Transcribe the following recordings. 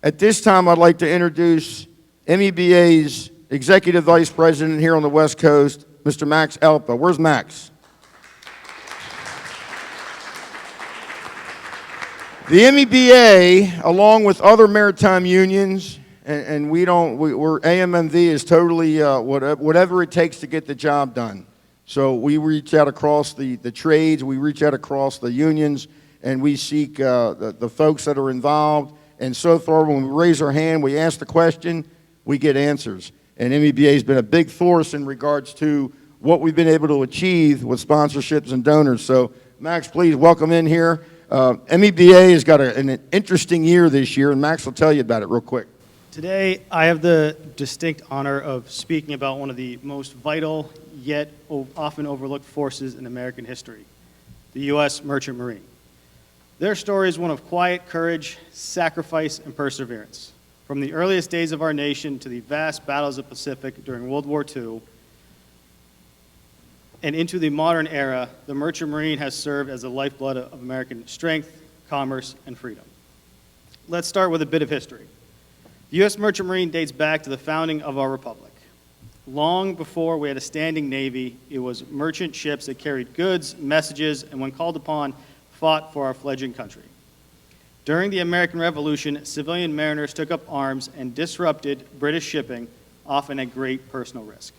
At this time, I'd like to introduce MEBA's Executive Vice President here on the West Coast, Mr. Max Alpa. Where's Max? The MEBA, along with other maritime unions, and we're AMMV is totally whatever it takes to get the job done. So we reach out across the trades, we reach out across the unions, and we seek the folks that are involved. And so far, when we raise our hand, we ask the question, we get answers. And MEBA has been a big force in regards to what we've been able to achieve with sponsorships and donors. So Max, please welcome in here. MEBA has got an interesting year this year, and Max will tell you about it real quick. Today, I have the distinct honor of speaking about one of the most vital, yet often overlooked forces in American history, the U.S. Merchant Marine. Their story is one of quiet courage, sacrifice, and perseverance. From the earliest days of our nation to the vast battles of the Pacific during World War II, and into the modern era, the Merchant Marine has served as the lifeblood of American strength, commerce, and freedom. Let's start with a bit of history. The U.S. Merchant Marine dates back to the founding of our republic. Long before we had a standing navy, it was merchant ships that carried goods, messages, and when called upon, fought for our fledgling country. During the American Revolution, civilian mariners took up arms and disrupted British shipping, often at great personal risk.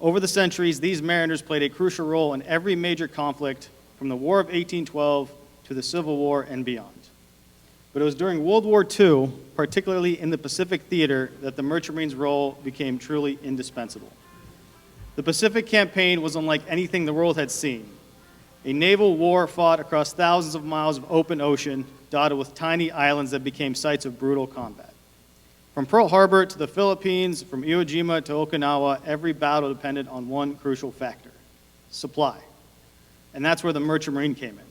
Over the centuries, these mariners played a crucial role in every major conflict, from the War of 1812 to the Civil War and beyond. But it was during World War II, particularly in the Pacific theater, that the Merchant Marine's role became truly indispensable. The Pacific Campaign was unlike anything the world had seen. A naval war fought across thousands of miles of open ocean, dotted with tiny islands that became sites of brutal combat. From Pearl Harbor to the Philippines, from Iwo Jima to Okinawa, every battle depended on one crucial factor: supply. And that's where the Merchant Marine came in.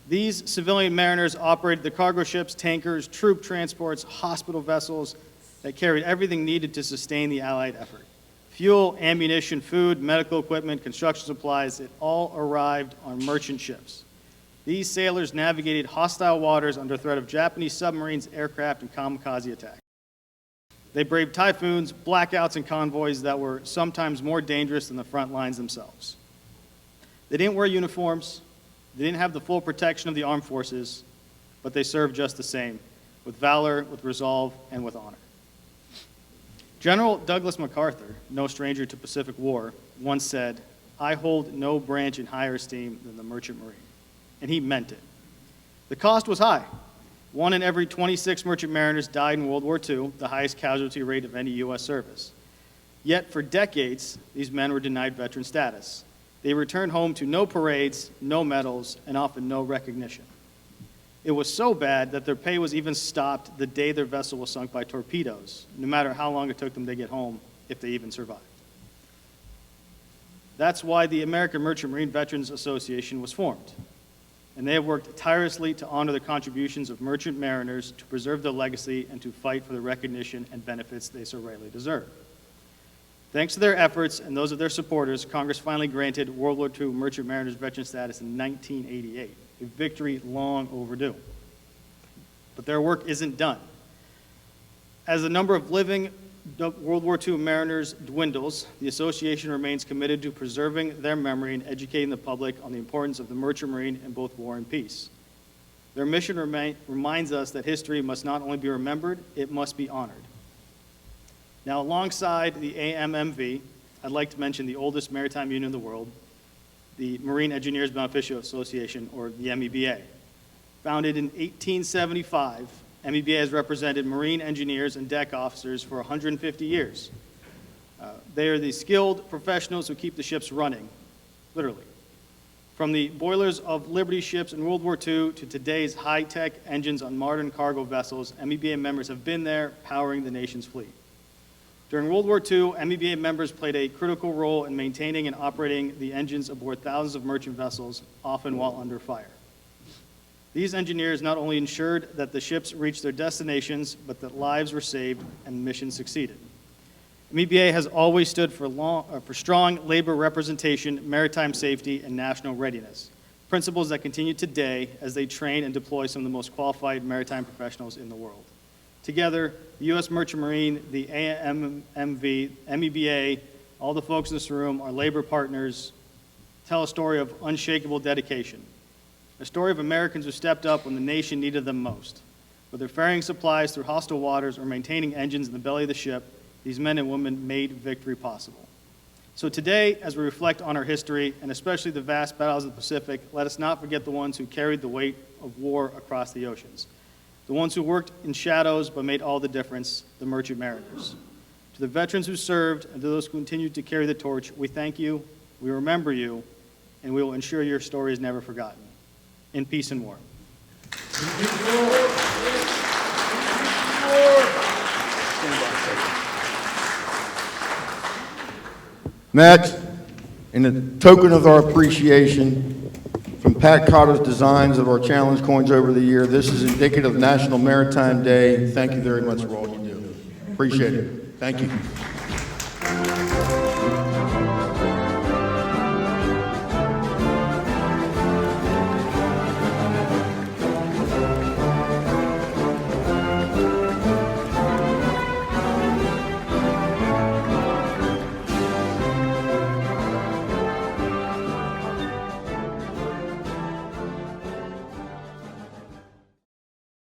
These civilian mariners operated the cargo ships, tankers, troop transports, hospital vessels that carried everything needed to sustain the Allied effort. Fuel, ammunition, food, medical equipment, construction supplies, it all arrived on merchant ships. These sailors navigated hostile waters under threat of Japanese submarines, aircraft, and kamikaze attacks. They braved typhoons, blackouts, and convoys that were sometimes more dangerous than the front lines themselves. They didn't wear uniforms, they didn't have the full protection of the armed forces, but they served just the same, with valor, with resolve, and with honor. General Douglas MacArthur, no stranger to Pacific War, once said, "I hold no branch in higher esteem than the Merchant Marine." And he meant it. The cost was high. 1 in every 26 merchant mariners died in World War II, the highest casualty rate of any U.S. service. Yet for decades, these men were denied veteran status. They returned home to no parades, no medals, and often no recognition. It was so bad that their pay was even stopped the day their vessel was sunk by torpedoes, no matter how long it took them to get home, if they even survived. That's why the American Merchant Marine Veterans Association was formed. And they have worked tirelessly to honor the contributions of merchant mariners, to preserve their legacy, and to fight for the recognition and benefits they so rightly deserve. Thanks to their efforts and those of their supporters, Congress finally granted World War II merchant mariners veteran status in 1988, a victory long overdue. But their work isn't done. As the number of living World War II mariners dwindles, the association remains committed to preserving their memory and educating the public on the importance of the Merchant Marine in both war and peace. Their mission reminds us that history must not only be remembered, it must be honored. Now, alongside the AMMV, I'd like to mention the oldest maritime union in the world, the Marine Engineers Beneficial Association, or the MEBA. Founded in 1875, MEBA has represented Marine engineers and deck officers for 150 years. They are the skilled professionals who keep the ships running, literally. From the boilers of Liberty ships in World War II to today's high-tech engines on modern cargo vessels, MEBA members have been there powering the nation's fleet. During World War II, MEBA members played a critical role in maintaining and operating the engines aboard thousands of merchant vessels, often while under fire. These engineers not only ensured that the ships reached their destinations, but that lives were saved and missions succeeded. MEBA has always stood for strong labor representation, maritime safety, and national readiness, principles that continue today as they train and deploy some of the most qualified maritime professionals in the world. Together, the U.S. Merchant Marine, the AMMV, MEBA, all the folks in this room, our labor partners, tell a story of unshakable dedication. A story of Americans who stepped up when the nation needed them most. Whether ferrying supplies through hostile waters or maintaining engines in the belly of the ship, these men and women made victory possible. So today, as we reflect on our history, and especially the vast battles of the Pacific, let us not forget the ones who carried the weight of war across the oceans. The ones who worked in shadows but made all the difference, the merchant mariners. To the veterans who served and to those who continued to carry the torch, we thank you, we remember you, and we will ensure your story is never forgotten. In peace and war. Next, in a token of our appreciation from Pat Cotter's designs of our challenge coins over the year, this is indicative of National Maritime Day. Thank you very much for all you do. Appreciate it. Thank you.